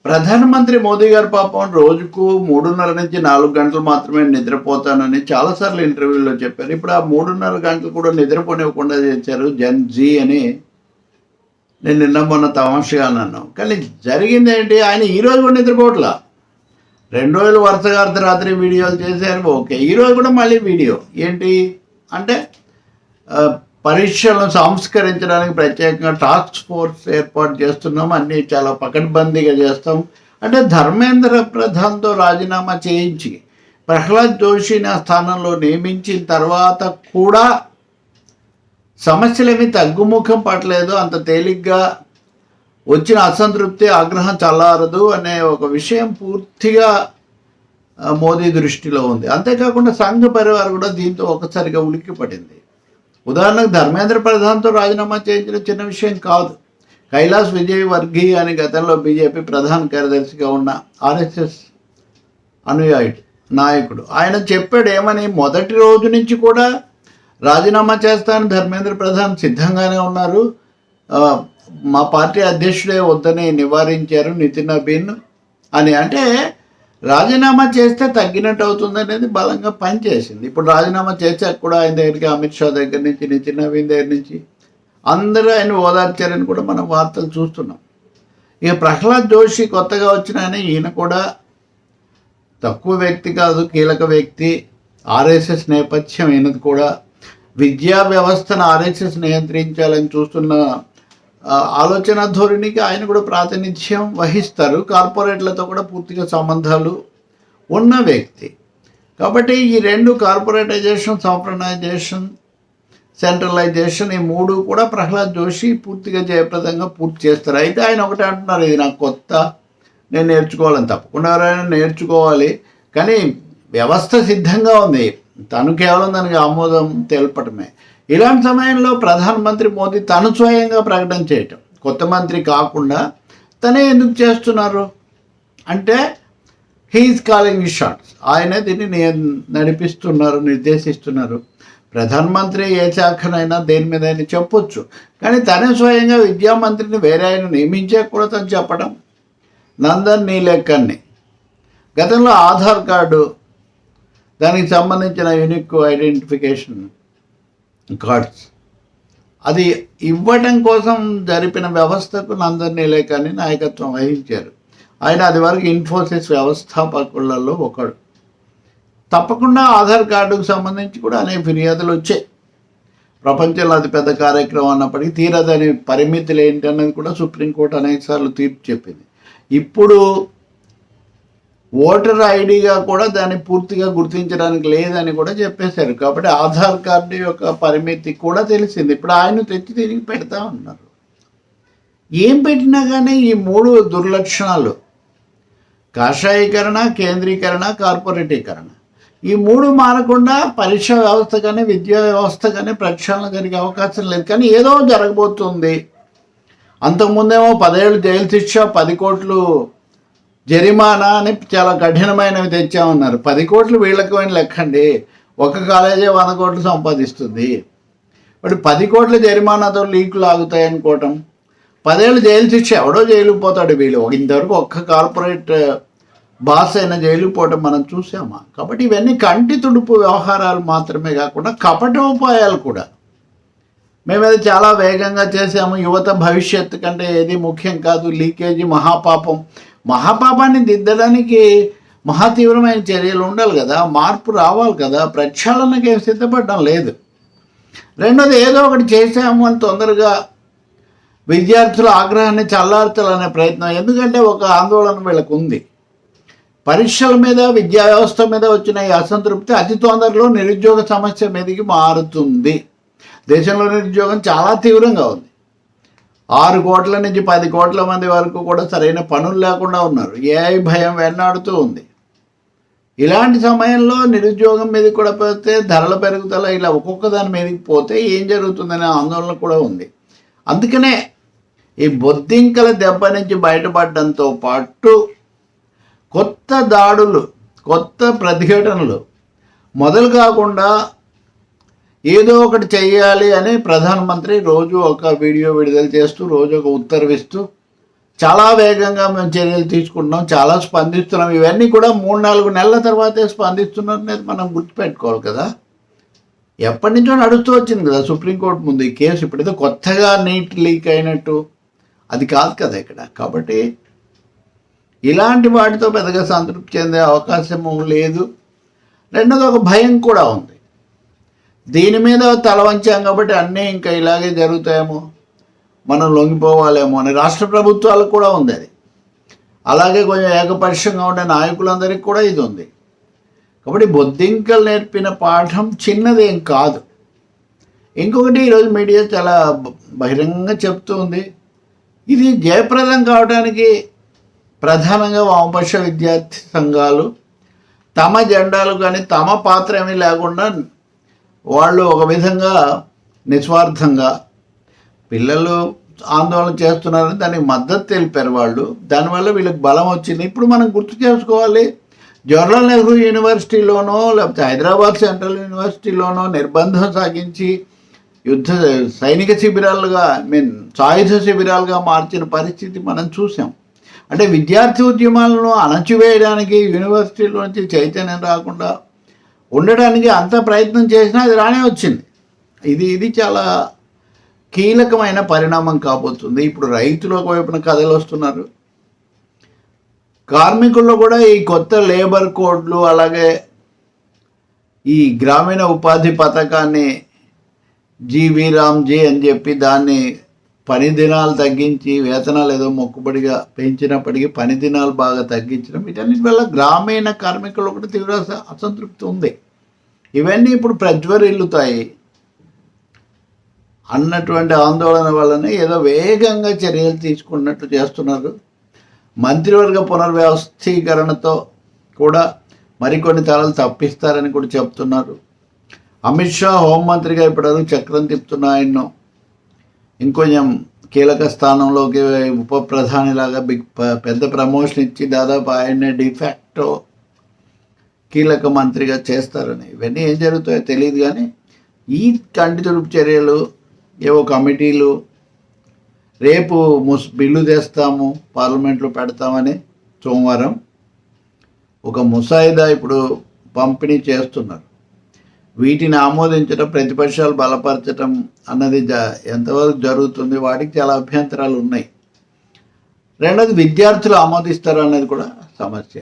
ప్రధానమంత్రి మోదీ గారు పాపం రోజుకు 3:30 నుంచి 4 గంటలు మాత్రమే నిద్రపోతానని చాలాసార్లు ఇంటర్వ్యూలో చెప్పారు. ఇప్పుడు ఆ 3:30 గంటలు కూడా నిద్రపోనివ్వకుండా చేశారు జన్ జీ అని నేను నిన్న మొన్న తమాషగా అన్నాను. కానీ జరిగింది ఏంటి, ఆయన ఈరోజు కూడా నిద్రపోవట్లా. 2 రోజులు వరుసగా అర్ధరాత్రి వీడియోలు చేశారు, ఓకే. ఈరోజు కూడా మళ్ళీ వీడియో ఏంటి అంటే పరీక్షలను సంస్కరించడానికి ప్రత్యేకంగా టాస్క్ ఫోర్స్ ఏర్పాటు చేస్తున్నాం, అన్నీ చాలా పకడ్బందీగా చేస్తాం అంటే ధర్మేంద్ర ప్రధాన్తో రాజీనామా చేయించి ప్రహ్లాద్ జోషిని ఆ స్థానంలో నియమించిన తర్వాత కూడా సమస్యలేమీ తగ్గుముఖం పట్టలేదు, అంత తేలిగ్గా వచ్చిన అసంతృప్తి ఆగ్రహం చల్లారదు అనే ఒక విషయం పూర్తిగా మోదీ దృష్టిలో ఉంది. అంతేకాకుండా సంఘ పరివార్ కూడా దీంతో ఒకసారిగా ఉలిక్కిపడింది. ఉదాహరణకు ధర్మేంద్ర ప్రధాన్తో రాజీనామా చేయించిన చిన్న విషయం కాదు. కైలాస్ విజయవర్గీయ అని గతంలో బీజేపీ ప్రధాన కార్యదర్శిగా ఉన్న ఆర్ఎస్ఎస్ అనుయాయుడు నాయకుడు, ఆయన చెప్పాడు ఏమని, మొదటి రోజు నుంచి కూడా రాజీనామా చేస్తాను ధర్మేంద్ర ప్రధాన్ సిద్ధంగానే ఉన్నారు, మా పార్టీ అధ్యక్షుడే వద్దని నివారించారు నితిన్ నబీన్ అని. అంటే రాజీనామా చేస్తే తగ్గినట్టు అవుతుంది అనేది బలంగా పనిచేసింది. ఇప్పుడు రాజీనామా చేశాక కూడా ఆయన దగ్గరికి అమిత్ షా దగ్గర నుంచి నితిన్ నవీన్ దగ్గర నుంచి అందరూ ఆయన ఓదార్చారని కూడా మనం వార్తలు చూస్తున్నాం. ఇక ప్రహ్లాద్ జోషి కొత్తగా వచ్చిన ఆయన, ఈయన కూడా తక్కువ వ్యక్తి కాదు, కీలక వ్యక్తి. ఆర్ఎస్ఎస్ నేపథ్యం ఈయనది కూడా. విద్యా వ్యవస్థను ఆర్ఎస్ఎస్ నియంత్రించాలని చూస్తున్న ఆలోచన ధోరణికి ఆయన కూడా ప్రాతినిధ్యం వహిస్తారు. కార్పొరేట్లతో కూడా పూర్తిగా సంబంధాలు ఉన్న వ్యక్తి కాబట్టి ఈ రెండు కార్పొరేటైజేషన్, సాంప్రడైజేషన్, సెంట్రలైజేషన్ ఈ మూడు కూడా ప్రహ్లాద్ జోషి పూర్తిగా జయప్రదంగా పూర్తి చేస్తారు. అయితే ఆయన ఒకటే అంటున్నారు, ఇది నాకు కొత్త, నేను నేర్చుకోవాలని. తప్పకుండా ఎవరైనా నేర్చుకోవాలి, కానీ వ్యవస్థ సిద్ధంగా ఉంది, తను కేవలం దానికి ఆమోదం తెలపటమే. ఇలాంటి సమయంలో ప్రధానమంత్రి మోదీ తను స్వయంగా ప్రకటన చేయటం, కొత్త మంత్రి కాకుండా తనే ఎందుకు చేస్తున్నారు అంటే హీఈస్ కాలింగ్ ది షాట్స్, ఆయనే దీన్ని నడిపిస్తున్నారు, నిర్దేశిస్తున్నారు. ప్రధానమంత్రి ఏ శాఖనైనా దేని మీద అయినా చెప్పొచ్చు, కానీ తనే స్వయంగా విద్యామంత్రిని వేరే ఆయన నియమించే కూడా తను చెప్పడం. నందన్ నీలేకర్ని గతంలో ఆధార్ కార్డు దానికి సంబంధించిన యూనిక్ ఐడెంటిఫికేషన్ కార్డ్స్ అది ఇవ్వటం కోసం జరిపిన వ్యవస్థకు నందన్ నీలేకర్ని నాయకత్వం వహించారు. ఆయన అది వరకు ఇన్ఫోసిస్ వ్యవస్థాపకులలో ఒకడు. తప్పకుండా ఆధార్ కార్డుకు సంబంధించి కూడా అనేక ఫిర్యాదులు వచ్చాయి. ప్రపంచంలో అతిపెద్ద కార్యక్రమం అన్నప్పటికీ తీరదని పరిమితులు ఏంటన్నది కూడా సుప్రీంకోర్టు అనేకసార్లు తీర్పు చెప్పింది. ఇప్పుడు ఓటర్ ఐడిగా కూడా దాన్ని పూర్తిగా గుర్తించడానికి లేదని కూడా చెప్పేశారు. కాబట్టి ఆధార్ కార్డు యొక్క పరిమితి కూడా తెలిసింది. ఇప్పుడు ఆయన తెచ్చి తిరిగి పెడతా ఉన్నారు. ఏం పెట్టినా కానీ ఈ మూడు దుర్లక్షణాలు, కాషాయీకరణ, కేంద్రీకరణ, కార్పొరేటీకరణ, ఈ మూడు మారకుండా పరీక్ష వ్యవస్థ కానీ విద్యా వ్యవస్థ కానీ ప్రక్షాళన జరిగే అవకాశం లేదు. కానీ ఏదో జరగబోతుంది. అంతకుముందేమో 10 ఏళ్ళు జైలు శిక్ష, 10 కోట్లు జరిమానా అని చాలా కఠినమైనవి తెచ్చామన్నారు. 10 కోట్లు వీళ్ళకి లెక్కండి, ఒక కాలేజే 100 కోట్లు సంపాదిస్తుంది. ఇప్పుడు 10 కోట్ల జరిమానాతో లీకులు ఆగుతాయి అనుకోవటం, 10 ఏళ్ళు జైలు శిక్ష, ఎవడో జైలుకు పోతాడు. వీళ్ళు ఇంతవరకు ఒక్క కార్పొరేట్ బాస్ అయిన జైలుకు పోవటం మనం చూసామా? కాబట్టి ఇవన్నీ కంటి తుడుపు వ్యవహారాలు మాత్రమే కాకుండా కపటోపాయాలు కూడా. మేము అది చాలా వేగంగా చేసాము, యువత భవిష్యత్తు కంటే ఏది ముఖ్యం కాదు, లీకేజీ మహాపాపం. మహాపాపాన్ని దిద్దడానికి మహా తీవ్రమైన చర్యలు ఉండాలి కదా, మార్పు రావాలి కదా. ప్రక్షాళనకి సిద్ధపడడం లేదు. రెండోది, ఏదో ఒకటి చేసాము అని తొందరగా విద్యార్థుల ఆగ్రహాన్ని చల్లార్చాలనే ప్రయత్నం. ఎందుకంటే ఒక ఆందోళన వీళ్ళకు ఉంది, పరీక్షల మీద, విద్యా వ్యవస్థ మీద వచ్చిన ఈ అసంతృప్తి అతి తొందరలో నిరుద్యోగ సమస్య మీదకి మారుతుంది. దేశంలో నిరుద్యోగం చాలా తీవ్రంగా ఉంది. 6 కోట్ల నుంచి 10 కోట్ల మంది వరకు కూడా సరైన పనులు లేకుండా ఉన్నారు. ఏఐ భయం వెన్నాడుతూ ఉంది. ఇలాంటి సమయంలో నిరుద్యోగం మీదకి కూడా పోతే, ధరల పెరుగుదల ఇలా ఒక్కొక్క దాని మీదకి పోతే ఏం జరుగుతుందనే ఆందోళన కూడా ఉంది. అందుకనే ఈ బొద్దింకల దెబ్బ నుంచి బయటపడడంతో పాటు కొత్త దాడులు, కొత్త ప్రతిఘటనలు మొదలు కాకుండా ఏదో ఒకటి చెయ్యాలి అని ప్రధానమంత్రి రోజు ఒక వీడియో విడుదల చేస్తూ, రోజు ఒక ఉత్తర్విస్తూ చాలా వేగంగా మేము చర్యలు తీసుకుంటున్నాం, చాలా స్పందిస్తున్నాం. ఇవన్నీ కూడా 3-4 నెలల తర్వాతే స్పందిస్తున్నారు అనేది మనం గుర్తుపెట్టుకోవాలి కదా. ఎప్పటి నుంచో నడుస్తూ వచ్చింది కదా సుప్రీంకోర్టు ముందు ఈ కేసు. ఇప్పుడైతే కొత్తగా నీట్ లీక్ అయినట్టు అది కాదు కదా ఇక్కడ. కాబట్టి ఇలాంటి వాటితో పెద్దగా సంతృప్తి చెందే అవకాశము లేదు. రెండోది ఒక భయం కూడా ఉంది. దీని మీద తల వంచాం కాబట్టి అన్నీ ఇంకా ఇలాగే జరుగుతాయేమో, మనం లొంగిపోవాలేమో అని రాష్ట్ర ప్రభుత్వాలకు కూడా ఉంది అది. అలాగే కొంచెం ఏకపక్షంగా ఉండే నాయకులందరికీ కూడా ఇది ఉంది. కాబట్టి బొద్దింకలు నేర్పిన పాఠం చిన్నదేం కాదు. ఇంకొకటి ఈరోజు మీడియా చాలా బహిరంగంగా చెప్తూ ఉంది, ఇది జయప్రదం కావడానికి ప్రధానంగా వామపక్ష విద్యార్థి సంఘాలు తమ జెండాలు కానీ తమ పాత్ర ఏమీ లేకుండా వాళ్ళు ఒక విధంగా నిస్వార్థంగా పిల్లలు ఆందోళన చేస్తున్నారని దానికి మద్దతు తెలిపారు వాళ్ళు. దానివల్ల వీళ్ళకి బలం వచ్చింది. ఇప్పుడు మనం గుర్తు చేసుకోవాలి, జవహర్లాల్ నెహ్రూ యూనివర్సిటీలోనో లేకపోతే హైదరాబాద్ సెంట్రల్ యూనివర్సిటీలోనో నిర్బంధం సాగించి సైనిక శిబిరాలుగా సాయుధ శిబిరాలుగా మార్చిన పరిస్థితి మనం చూసాం. అంటే విద్యార్థి ఉద్యమాలను అణచివేయడానికి యూనివర్సిటీలో నుంచి చైతన్యం రాకుండా ఉండడానికి అంత ప్రయత్నం చేసినా అది రానే వచ్చింది. ఇది చాలా కీలకమైన పరిణామం కాబోతుంది. ఇప్పుడు రైతులు ఒకవైపున కథలు వస్తున్నారు, కార్మికుల్లో కూడా ఈ కొత్త లేబర్ కోడ్లు అలాగే ఈ గ్రామీణ ఉపాధి పథకాన్ని జీవీ రామ్జీ అని చెప్పి దాన్ని పని దినాలు తగ్గించి వేతనాలు ఏదో మొక్కుబడిగా పెంచినప్పటికీ పని దినాలు బాగా తగ్గించడం, వీటన్నిటి వల్ల గ్రామీణ కార్మికులు కూడా తీవ్ర అసంతృప్తి ఉంది. ఇవన్నీ ఇప్పుడు ప్రజ్వరిల్లుతాయి అన్నటువంటి ఆందోళన వల్లనే ఏదో వేగంగా చర్యలు తీసుకున్నట్టు చేస్తున్నారు. మంత్రివర్గ పునర్వ్యవస్థీకరణతో కూడా మరికొన్ని తరాలు తప్పిస్తారని కూడా చెప్తున్నారు. అమిత్ షా హోంమంత్రిగా ఇప్పటివరకు చక్రం తిప్పుతున్న ఆయన్ను ఇంకొంచెం కీలక స్థానంలోకి ఉప ప్రధానిలాగా పెద్ద ప్రమోషన్ ఇచ్చి దాదాపు ఆయన్నే డిఫాక్టో కీలక మంత్రిగా చేస్తారని. ఇవన్నీ ఏం జరుగుతాయో తెలియదు. కానీ ఈ కంటి తుడుపు చర్యలు, ఏవో కమిటీలు, రేపు బిల్లు తెస్తాము పార్లమెంట్లో పెడతామని సోమవారం ఒక ముసాయిదా ఇప్పుడు పంపిణీ చేస్తున్నారు. వీటిని ఆమోదించడం, ప్రతిపక్షాలు బలపరచడం అన్నది ఎంతవరకు జరుగుతుంది, వాటికి చాలా అభ్యంతరాలు ఉన్నాయి. రెండోది విద్యార్థులు ఆమోదిస్తారు అన్నది కూడా సమస్య.